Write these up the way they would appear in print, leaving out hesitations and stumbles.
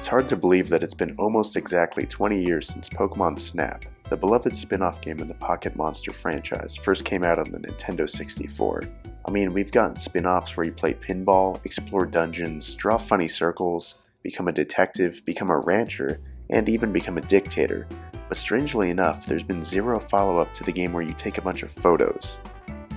It's hard to believe that it's been almost exactly 20 years since Pokémon Snap, the beloved spin-off game in the Pocket Monster franchise, first came out on the Nintendo 64. I mean, we've gotten spin-offs where you play pinball, explore dungeons, draw funny circles, become a detective, become a rancher, and even become a dictator. But strangely enough, there's been zero follow-up to the game where you take a bunch of photos.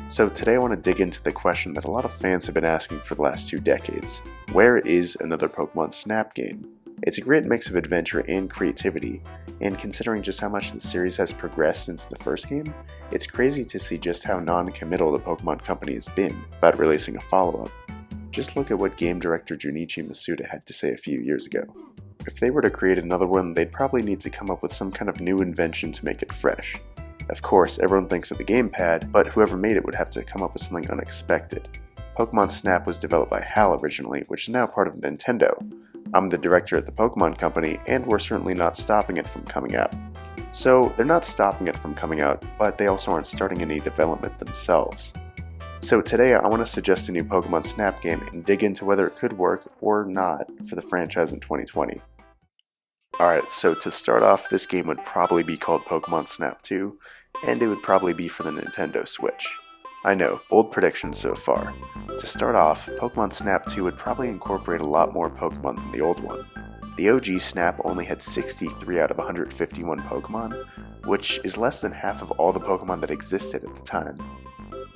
So today I want to dig into the question that a lot of fans have been asking for the last 2 decades. Where is another Pokémon Snap game? It's a great mix of adventure and creativity, and considering just how much the series has progressed since the first game, it's crazy to see just how non-committal the Pokémon company has been about releasing a follow-up. Just look at what game director Junichi Masuda had to say a few years ago. If they were to create another one, they'd probably need to come up with some kind of new invention to make it fresh. Of course, everyone thinks of the gamepad, but whoever made it would have to come up with something unexpected. Pokemon Snap was developed by HAL originally, which is now part of Nintendo. I'm the director at the Pokemon Company, and we're certainly not stopping it from coming out. So, they're not stopping it from coming out, but they also aren't starting any development themselves. So today I want to suggest a new Pokemon Snap game and dig into whether it could work or not for the franchise in 2020. Alright, so to start off, this game would probably be called Pokémon Snap 2, and it would probably be for the Nintendo Switch. I know, bold predictions so far. To start off, Pokémon Snap 2 would probably incorporate a lot more Pokémon than the old one. The OG Snap only had 63 out of 151 Pokémon, which is less than half of all the Pokémon that existed at the time.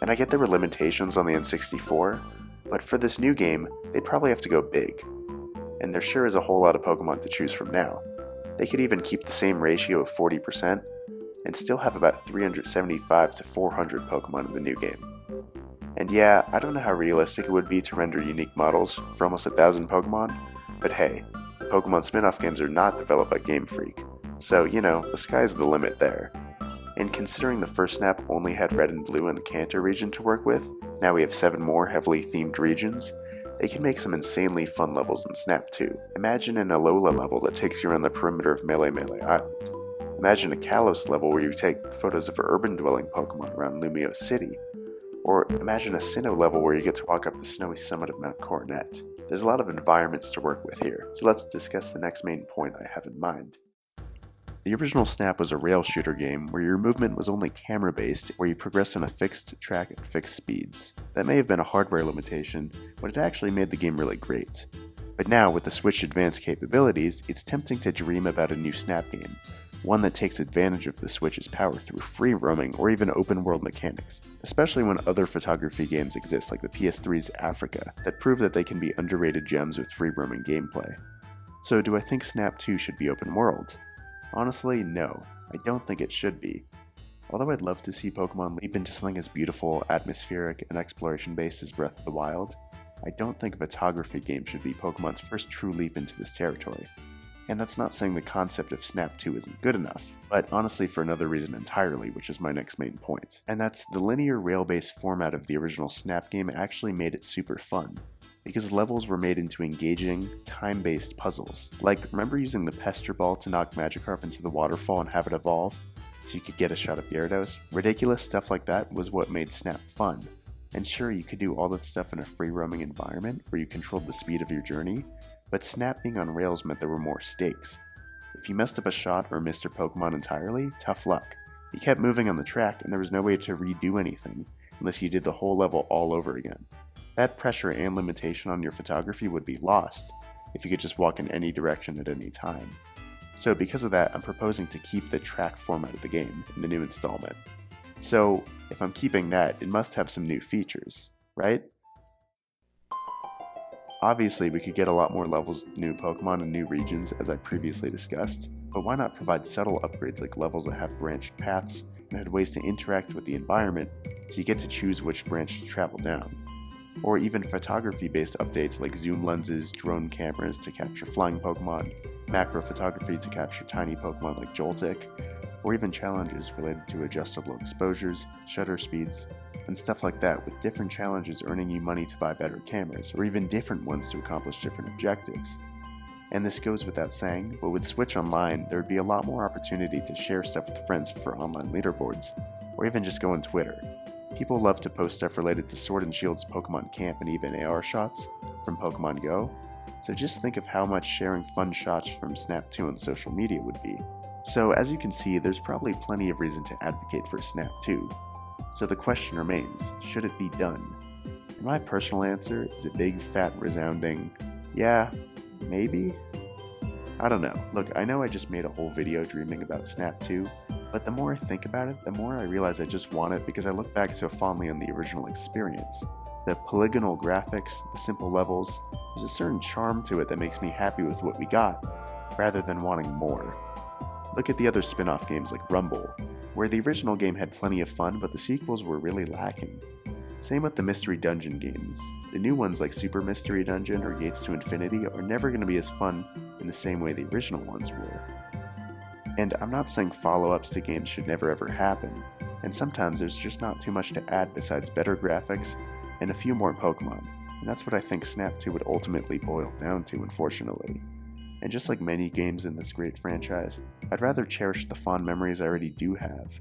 And I get there were limitations on the N64, but for this new game, they'd probably have to go big. And there sure is a whole lot of Pokémon to choose from now. They could even keep the same ratio of 40%, and still have about 375 to 400 Pokemon in the new game. And yeah, I don't know how realistic it would be to render unique models for almost 1,000 Pokemon, but hey, the Pokemon spin-off games are not developed by Game Freak, so the sky's the limit there. And considering the first Snap only had Red and Blue in the Kanto region to work with, now we have 7 more heavily themed regions, they can make some insanely fun levels in Snap 2. Imagine an Alola level that takes you around the perimeter of Melee Island. Imagine a Kalos level where you take photos of urban-dwelling Pokemon around Lumio City. Or imagine a Sinnoh level where you get to walk up the snowy summit of Mount Coronet. There's a lot of environments to work with here, so let's discuss the next main point I have in mind. The original Snap was a rail shooter game where your movement was only camera-based, where you progressed on a fixed track at fixed speeds. That may have been a hardware limitation, but it actually made the game really great. But now, with the Switch's advanced capabilities, it's tempting to dream about a new Snap game. One that takes advantage of the Switch's power through free roaming or even open world mechanics, especially when other photography games exist like the PS3's Africa that prove that they can be underrated gems with free roaming gameplay. So do I think Snap 2 should be open world? Honestly, no, I don't think it should be. Although I'd love to see Pokemon leap into something as beautiful, atmospheric, and exploration-based as Breath of the Wild, I don't think a photography game should be Pokemon's first true leap into this territory. And that's not saying the concept of Snap 2 isn't good enough, but honestly for another reason entirely, which is my next main point. And that's the linear rail-based format of the original Snap game actually made it super fun, because levels were made into engaging, time-based puzzles. Like, remember using the Pester Ball to knock Magikarp into the waterfall and have it evolve, so you could get a shot of Gyarados? Ridiculous stuff like that was what made Snap fun. And sure, you could do all that stuff in a free-roaming environment where you controlled the speed of your journey, but Snap being on rails meant there were more stakes. If you messed up a shot or missed your Pokemon entirely, tough luck. You kept moving on the track and there was no way to redo anything, unless you did the whole level all over again. That pressure and limitation on your photography would be lost if you could just walk in any direction at any time. So because of that, I'm proposing to keep the track format of the game in the new installment. So, if I'm keeping that, it must have some new features, right? Obviously, we could get a lot more levels with new Pokemon and new regions, as I previously discussed, but why not provide subtle upgrades like levels that have branched paths and had ways to interact with the environment, so you get to choose which branch to travel down? Or even photography-based updates like zoom lenses, drone cameras to capture flying Pokemon, macro photography to capture tiny Pokemon like Joltik, or even challenges related to adjustable exposures, shutter speeds, and stuff like that, with different challenges earning you money to buy better cameras, or even different ones to accomplish different objectives. And this goes without saying, but with Switch Online, there would be a lot more opportunity to share stuff with friends for online leaderboards, or even just go on Twitter. People love to post stuff related to Sword and Shield's Pokemon Camp and even AR shots from Pokemon Go, So just think of how much sharing fun shots from Snap 2 on social media would be. So as you can see, there's probably plenty of reason to advocate for Snap 2. So the question remains, should it be done? And my personal answer is a big, fat, resounding, yeah, maybe? I don't know. Look, I know I just made a whole video dreaming about Snap 2, but the more I think about it, the more I realize I just want it because I look back so fondly on the original experience. The polygonal graphics, the simple levels, there's a certain charm to it that makes me happy with what we got, rather than wanting more. Look at the other spin-off games like Rumble, where the original game had plenty of fun, but the sequels were really lacking. Same with the Mystery Dungeon games. The new ones like Super Mystery Dungeon or Gates to Infinity are never going to be as fun in the same way the original ones were. And I'm not saying follow-ups to games should never ever happen, and sometimes there's just not too much to add besides better graphics and a few more Pokemon, and that's what I think Snap 2 would ultimately boil down to, unfortunately. And just like many games in this great franchise, I'd rather cherish the fond memories I already do have,